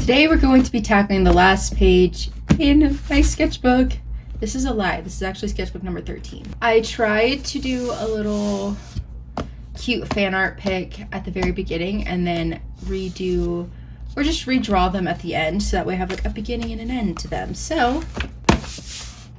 Today we're going to be tackling the last page in my sketchbook. This is a lie. This is actually sketchbook number 13. I tried to do a little cute fan art pic at the very beginning and then redo or just redraw them at the end so that way I have like a beginning and an end to them. So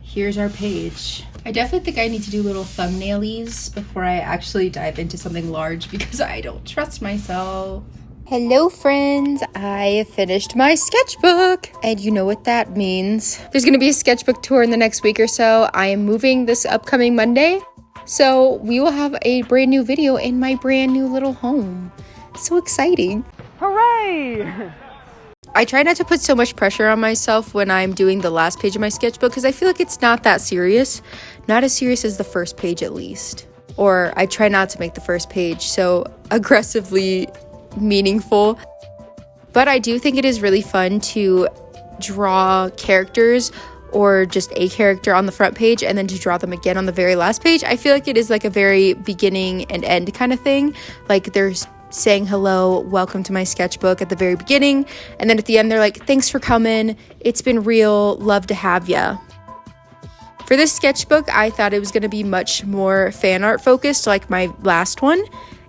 here's our page. I definitely think I need to do little thumbnailies before I actually dive into something large because I don't trust myself. Hello friends, I finished my sketchbook and you know what that means. There's gonna be a sketchbook tour in the next week or so. I am moving this upcoming Monday, so we will have a brand new video in my brand new little home. So exciting. Hooray! I try not to put so much pressure on myself when I'm doing the last page of my sketchbook because I feel like it's not that serious. Not as serious as the first page at least. Or I try not to make the first page so aggressively meaningful, but I do think it is really fun to draw characters or just a character on the front page and then to draw them again on the very last page. I feel like it is like a very beginning and end kind of thing. Like there's saying hello, welcome to my sketchbook at the very beginning, and then at the end they're like, thanks for coming, it's been real, love to have ya. For this sketchbook, I thought it was going to be much more fan art focused like my last one.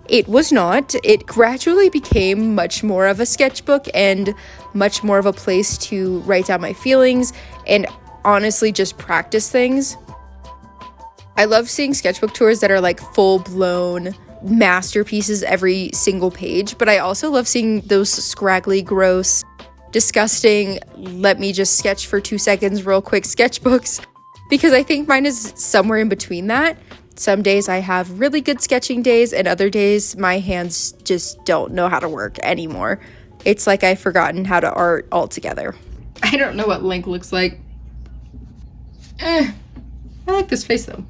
It was not. It gradually became much more of a sketchbook and much more of a place to write down my feelings and honestly just practice things. I love seeing sketchbook tours that are like full-blown masterpieces every single page, but I also love seeing those scraggly, gross, disgusting, let me just sketch for 2 seconds real quick sketchbooks, because I think mine is somewhere in between that. Some days I have really good sketching days and other days my hands just don't know how to work anymore. It's like I've forgotten how to art altogether. I don't know what Link looks like. I like this face though.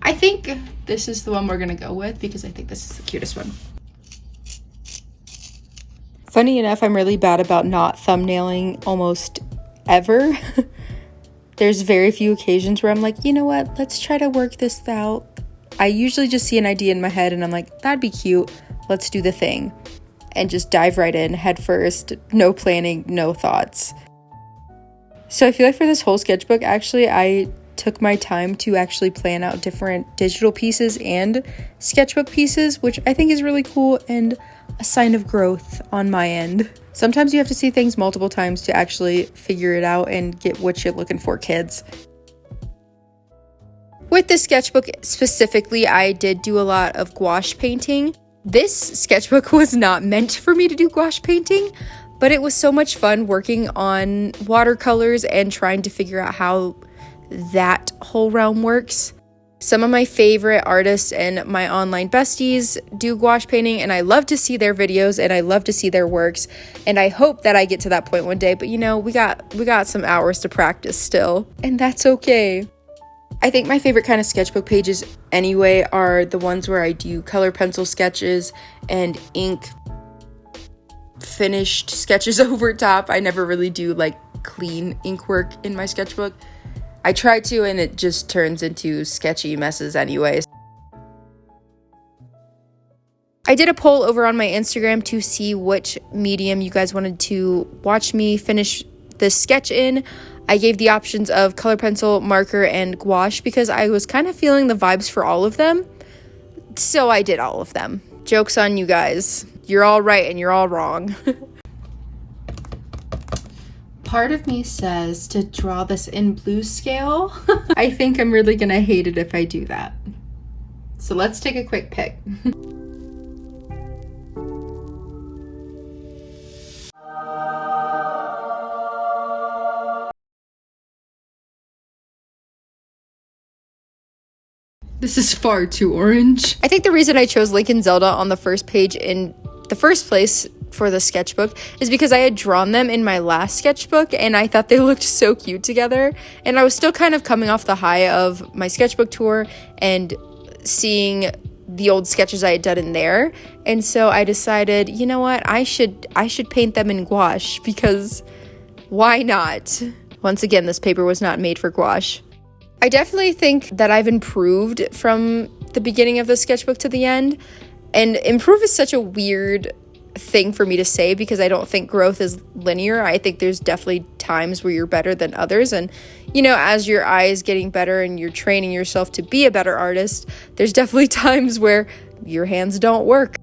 I think this is the one we're gonna go with because I think this is the cutest one. Funny enough, I'm really bad about not thumbnailing almost ever. There's very few occasions where I'm like, you know what, let's try to work this out. I usually just see an idea in my head and I'm like, that'd be cute, let's do the thing. And just dive right in, head first, no planning, no thoughts. So I feel like for this whole sketchbook, actually, I took my time to actually plan out different digital pieces and sketchbook pieces, which I think is really cool and a sign of growth on my end. Sometimes you have to see things multiple times to actually figure it out and get what you're looking for, kids. With this sketchbook specifically, I did do a lot of gouache painting. This sketchbook was not meant for me to do gouache painting, but it was so much fun working on watercolors and trying to figure out how that whole realm works. Some of my favorite artists and my online besties do gouache painting, and I love to see their videos and I love to see their works, and I hope that I get to that point one day, but you know, we got some hours to practice still, and that's okay. I think my favorite kind of sketchbook pages anyway are the ones where I do color pencil sketches and ink finished sketches over top. I never really do like clean ink work in my sketchbook. I try to, and it just turns into sketchy messes anyways. I did a poll over on my Instagram to see which medium you guys wanted to watch me finish this sketch in. I gave the options of color pencil, marker, and gouache because I was kind of feeling the vibes for all of them. So I did all of them. Joke's on you guys. You're all right and you're all wrong. Part of me says to draw this in blue scale. I think I'm really gonna hate it if I do that. So let's take a quick pic. This is far too orange. I think the reason I chose Link and Zelda on the first page in the first place for the sketchbook is because I had drawn them in my last sketchbook and I thought they looked so cute together, and I was still kind of coming off the high of my sketchbook tour and seeing the old sketches I had done in there, and so I decided, you know what, I should paint them in gouache because why not? Once again, this paper was not made for gouache. I definitely think that I've improved from the beginning of the sketchbook to the end, and improve is such a weird thing for me to say because I don't think growth is linear. I think there's definitely times where you're better than others. And, you know, as your eye is getting better and you're training yourself to be a better artist, there's definitely times where your hands don't work.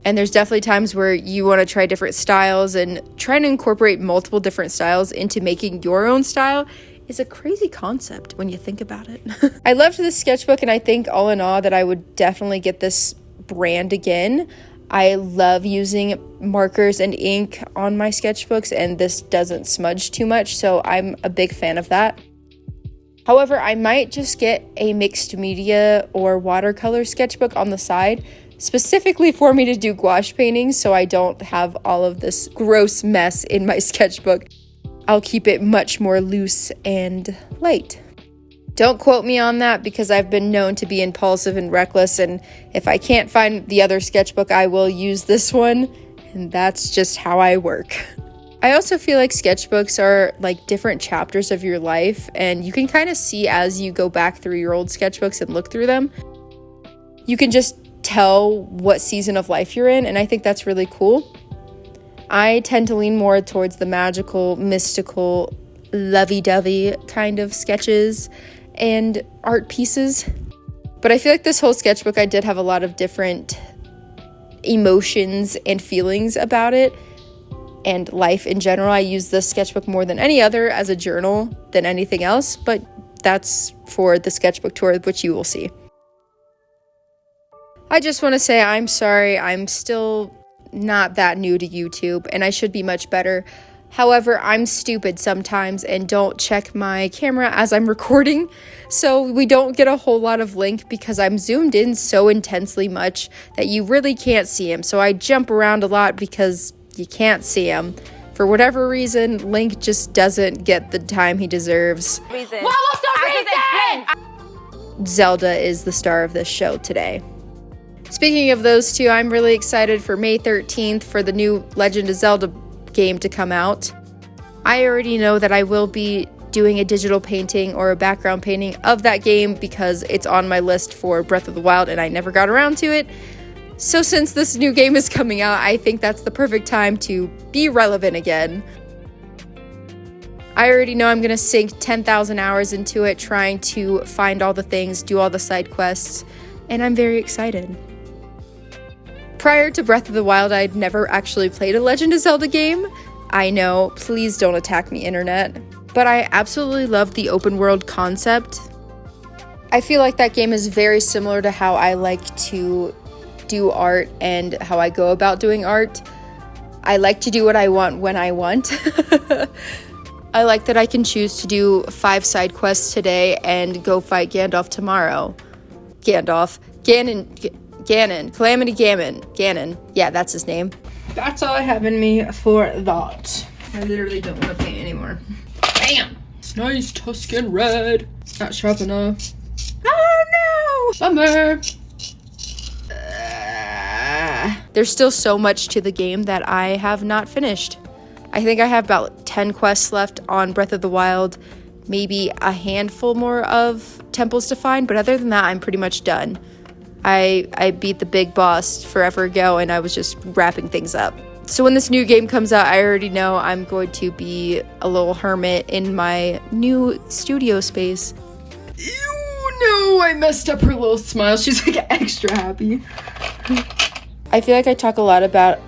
And there's definitely times where you want to try different styles, and trying to incorporate multiple different styles into making your own style is a crazy concept when you think about it. I loved this sketchbook, and I think all in all that I would definitely get this brand again. I love using markers and ink on my sketchbooks, and this doesn't smudge too much, so I'm a big fan of that. However, I might just get a mixed media or watercolor sketchbook on the side, specifically for me to do gouache painting, so I don't have all of this gross mess in my sketchbook. I'll keep it much more loose and light. Don't quote me on that because I've been known to be impulsive and reckless, and if I can't find the other sketchbook, I will use this one, and that's just how I work. I also feel like sketchbooks are like different chapters of your life, and you can kind of see as you go back through your old sketchbooks and look through them. You can just tell what season of life you're in, and I think that's really cool. I tend to lean more towards the magical, mystical, lovey-dovey kind of sketches and art pieces. But I feel like this whole sketchbook, I did have a lot of different emotions and feelings about it and life in general. I use this sketchbook more than any other as a journal than anything else, but that's for the sketchbook tour, which you will see. I just want to say I'm sorry, I'm still not that new to YouTube, and I should be much better. However, I'm stupid sometimes and don't check my camera as I'm recording, so we don't get a whole lot of Link because I'm zoomed in so intensely much that you really can't see him. So I jump around a lot because you can't see him. For whatever reason, Link just doesn't get the time he deserves. Zelda is the star of this show today. Speaking of those two, I'm really excited for May 13th for the new Legend of Zelda game to come out. I already know that I will be doing a digital painting or a background painting of that game because it's on my list for Breath of the Wild and I never got around to it. So since this new game is coming out, I think that's the perfect time to be relevant again. I already know I'm going to sink 10,000 hours into it trying to find all the things, do all the side quests, and I'm very excited. Prior to Breath of the Wild, I'd never actually played a Legend of Zelda game. I know, please don't attack me, internet. But I absolutely love the open world concept. I feel like that game is very similar to how I like to do art and how I go about doing art. I like to do what I want when I want. I like that I can choose to do 5 side quests today and go fight Gandalf tomorrow. Calamity Ganon. Yeah, that's his name. That's all I have in me for that. I literally don't want to paint anymore. Bam! Nice Tuscan red. Not sharp enough. Oh no! Bummer! There's still so much to the game that I have not finished. I think I have about 10 quests left on Breath of the Wild, maybe a handful more of temples to find, but other than that, I'm pretty much done. I beat the big boss forever ago, and I was just wrapping things up. So when this new game comes out, I already know I'm going to be a little hermit in my new studio space. Ew, no, I messed up her little smile. She's like extra happy. I feel like I talk a lot about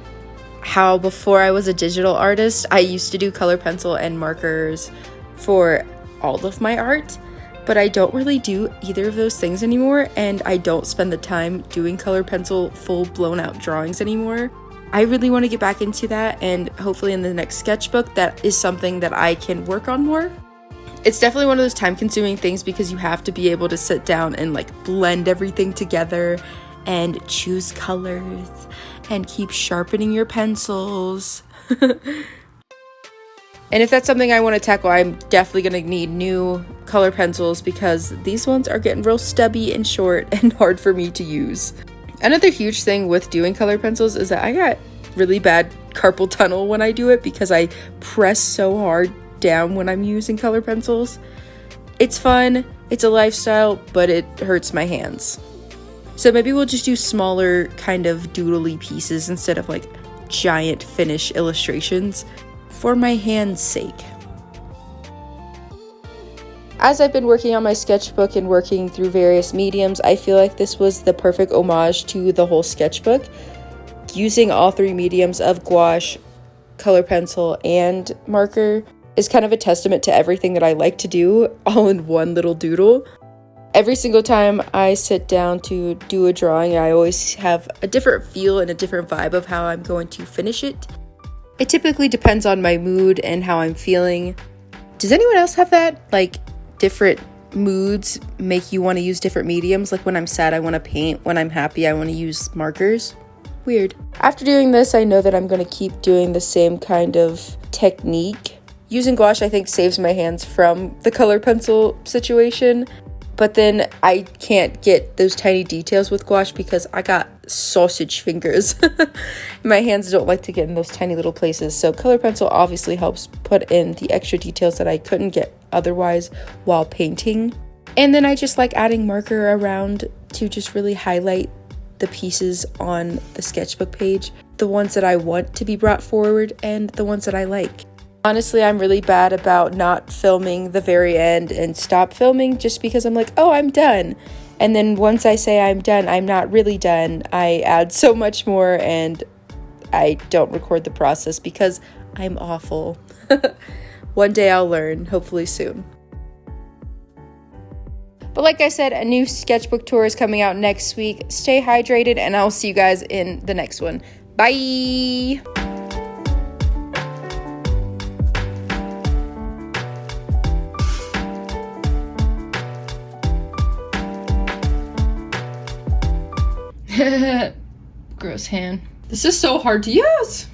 how before I was a digital artist, I used to do color pencil and markers for all of my art. But I don't really do either of those things anymore, and I don't spend the time doing color pencil full blown out drawings anymore. I really want to get back into that, and hopefully in the next sketchbook that is something that I can work on more. It's definitely one of those time consuming things because you have to be able to sit down and like blend everything together and choose colors and keep sharpening your pencils. And if that's something I want to tackle, I'm definitely going to need new color pencils because these ones are getting real stubby and short and hard for me to use. Another huge thing with doing color pencils is that I got really bad carpal tunnel when I do it because I press so hard down when I'm using color pencils. It's fun, it's a lifestyle, but it hurts my hands. So maybe we'll just do smaller kind of doodly pieces instead of like giant finish illustrations for my hand's sake. As I've been working on my sketchbook and working through various mediums, I feel like this was the perfect homage to the whole sketchbook. Using all three mediums of gouache, color pencil, and marker is kind of a testament to everything that I like to do all in one little doodle. Every single time I sit down to do a drawing, I always have a different feel and a different vibe of how I'm going to finish it. It typically depends on my mood and how I'm feeling. Does anyone else have that? Like, different moods make you want to use different mediums? Like when I'm sad, I want to paint. When I'm happy, I want to use markers. Weird. After doing this, I know that I'm going to keep doing the same kind of technique. Using gouache, I think, saves my hands from the color pencil situation. But then I can't get those tiny details with gouache because I got sausage fingers. My hands don't like to get in those tiny little places. So color pencil obviously helps put in the extra details that I couldn't get otherwise while painting. And then I just like adding marker around to just really highlight the pieces on the sketchbook page, the ones that I want to be brought forward and the ones that I like. Honestly, I'm really bad about not filming the very end and stop filming just because I'm like, oh, I'm done. And then once I say I'm done, I'm not really done. I add so much more and I don't record the process because I'm awful. One day I'll learn, hopefully soon. But like I said, a new sketchbook tour is coming out next week. Stay hydrated and I'll see you guys in the next one. Bye! Gross hand. This is so hard to use.